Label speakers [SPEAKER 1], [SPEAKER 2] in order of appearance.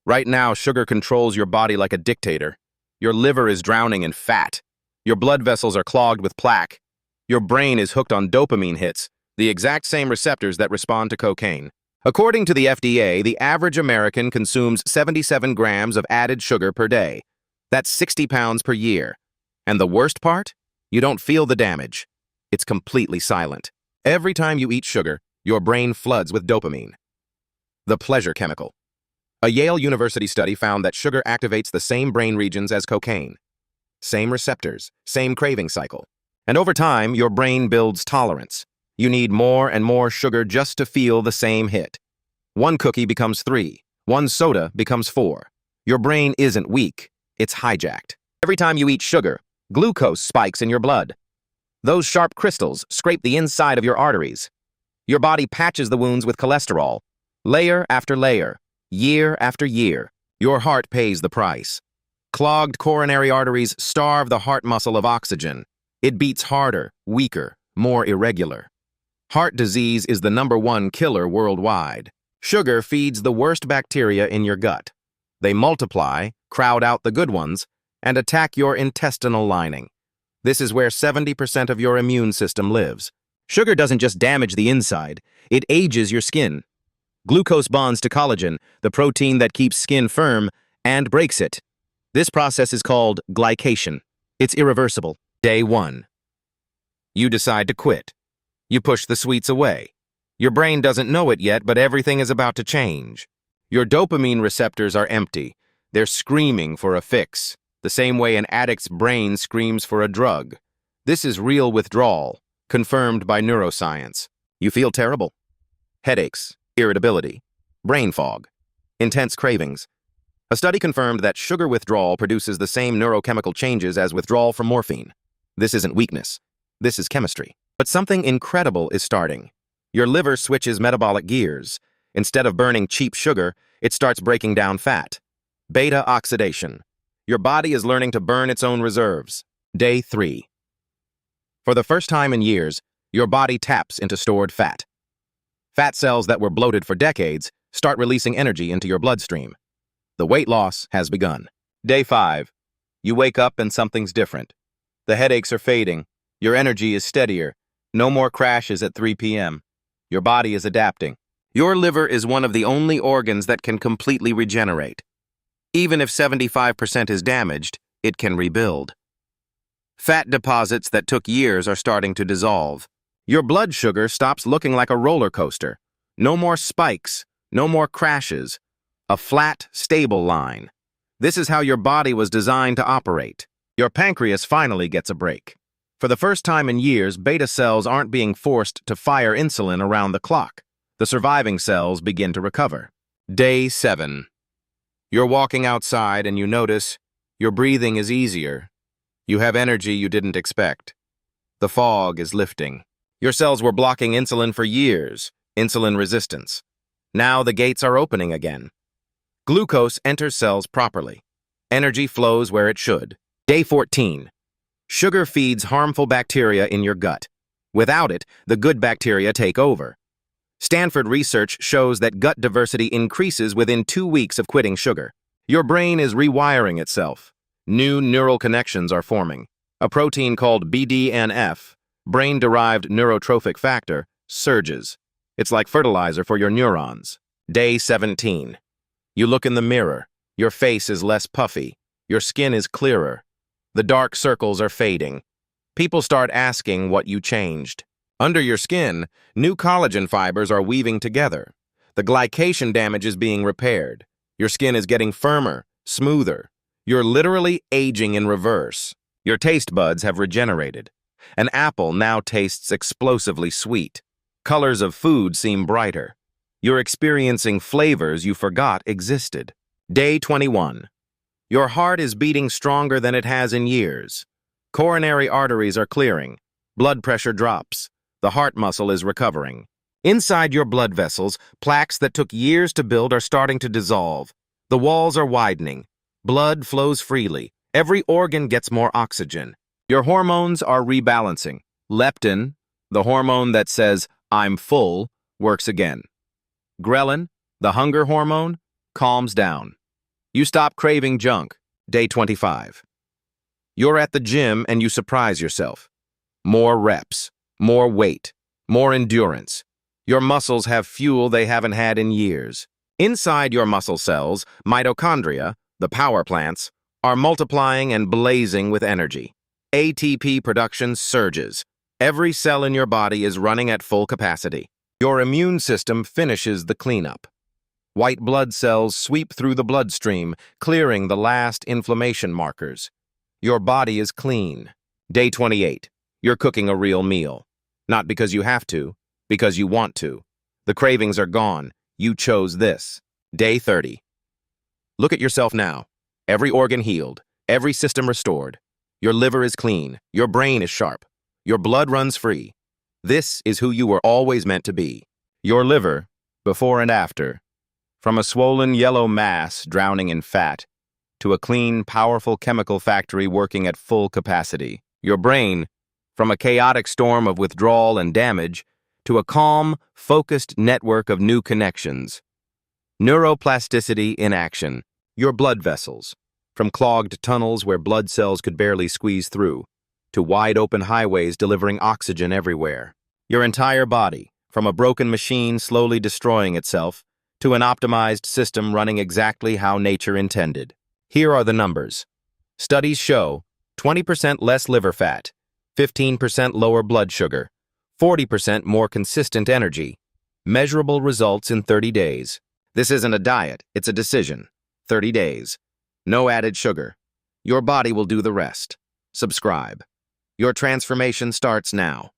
[SPEAKER 1] Right now, sugar controls your body like a dictator. Your liver is drowning in fat. Your blood vessels are clogged with plaque. Your brain is hooked on dopamine hits, the exact same receptors that respond to cocaine. According to the FDA, the average American consumes 77 grams of added sugar per day. That's 60 pounds per year. And the worst part? You don't feel the damage. It's completely silent. Every time you eat sugar, your brain floods with dopamine, the pleasure chemical. A Yale University study found that sugar activates the same brain regions as cocaine. Same receptors, same craving cycle. And over time, your brain builds tolerance. You need more and more sugar just to feel the same hit. One cookie becomes 3. One soda becomes 4. Your brain isn't weak, it's hijacked. Every time you eat sugar, glucose spikes in your blood. Those sharp crystals scrape the inside of your arteries. Your body patches the wounds with cholesterol, layer after layer, year after year. Your heart pays the price. Clogged coronary arteries starve the heart muscle of oxygen. It beats harder, weaker, more irregular. Heart disease is the #1 killer worldwide. Sugar feeds the worst bacteria in your gut. They multiply, crowd out the good ones, and attack your intestinal lining. This is where 70% of your immune system lives. Sugar doesn't just damage the inside, it ages your skin. Glucose bonds to collagen, the protein that keeps skin firm, and breaks it. This process is called glycation. It's irreversible. Day 1. You decide to quit. You push the sweets away. Your brain doesn't know it yet, but everything is about to change. Your dopamine receptors are empty. They're screaming for a fix, the same way an addict's brain screams for a drug. This is real withdrawal, confirmed by neuroscience. You feel terrible. Headaches, irritability, brain fog, intense cravings. A study confirmed that sugar withdrawal produces the same neurochemical changes as withdrawal from morphine. This isn't weakness. This is chemistry. But something incredible is starting. Your liver switches metabolic gears. Instead of burning cheap sugar, it starts breaking down fat. Beta oxidation. Your body is learning to burn its own reserves. Day 3. For the first time in years, your body taps into stored fat. Fat cells that were bloated for decades start releasing energy into your bloodstream. The weight loss has begun. Day 5. You wake up and something's different. The headaches are fading. Your energy is steadier. No more crashes at 3 p.m. Your body is adapting. Your liver is one of the only organs that can completely regenerate. Even if 75% is damaged, it can rebuild. Fat deposits that took years are starting to dissolve. Your blood sugar stops looking like a roller coaster. No more spikes, no more crashes. A flat, stable line. This is how your body was designed to operate. Your pancreas finally gets a break. For the first time in years, beta cells aren't being forced to fire insulin around the clock. The surviving cells begin to recover. Day 7. You're walking outside and you notice your breathing is easier. You have energy you didn't expect. The fog is lifting. Your cells were blocking insulin for years, insulin resistance. Now the gates are opening again. Glucose enters cells properly. Energy flows where it should. Day 14. Sugar feeds harmful bacteria in your gut. Without it, the good bacteria take over. Stanford research shows that gut diversity increases within 2 weeks of quitting sugar. Your brain is rewiring itself. New neural connections are forming. A protein called BDNF, brain-derived neurotrophic factor, surges. It's like fertilizer for your neurons. Day 17. You look in the mirror. Your face is less puffy. Your skin is clearer. The dark circles are fading. People start asking what you changed. Under your skin, new collagen fibers are weaving together. The glycation damage is being repaired. Your skin is getting firmer, smoother. You're literally aging in reverse. Your taste buds have regenerated. An apple now tastes explosively sweet. Colors of food seem brighter. You're experiencing flavors you forgot existed. Day 21. Your heart is beating stronger than it has in years. Coronary arteries are clearing. Blood pressure drops. The heart muscle is recovering. Inside your blood vessels, plaques that took years to build are starting to dissolve. The walls are widening. Blood flows freely. Every organ gets more oxygen. Your hormones are rebalancing. Leptin, the hormone that says, "I'm full," works again. Ghrelin, the hunger hormone, calms down. You stop craving junk. Day 25. You're at the gym and you surprise yourself. More reps, more weight, more endurance. Your muscles have fuel they haven't had in years. Inside your muscle cells, mitochondria, the power plants, are multiplying and blazing with energy. ATP production surges. Every cell in your body is running at full capacity. Your immune system finishes the cleanup. White blood cells sweep through the bloodstream, clearing the last inflammation markers. Your body is clean. Day 28. You're cooking a real meal. Not because you have to, because you want to. The cravings are gone. You chose this. Day 30. Look at yourself now. Every organ healed, every system restored. Your liver is clean. Your brain is sharp. Your blood runs free. This is who you were always meant to be. Your liver, before and after. From a swollen yellow mass drowning in fat, to a clean, powerful chemical factory working at full capacity. Your brain, from a chaotic storm of withdrawal and damage, to a calm, focused network of new connections. Neuroplasticity in action. Your blood vessels, from clogged tunnels where blood cells could barely squeeze through, to wide-open highways delivering oxygen everywhere. Your entire body, from a broken machine slowly destroying itself, to an optimized system running exactly how nature intended. Here are the numbers. Studies show 20% less liver fat, 15% lower blood sugar, 40% more consistent energy, measurable results in 30 days. This isn't a diet, it's a decision. 30 days. No added sugar. Your body will do the rest. Subscribe. Your transformation starts now.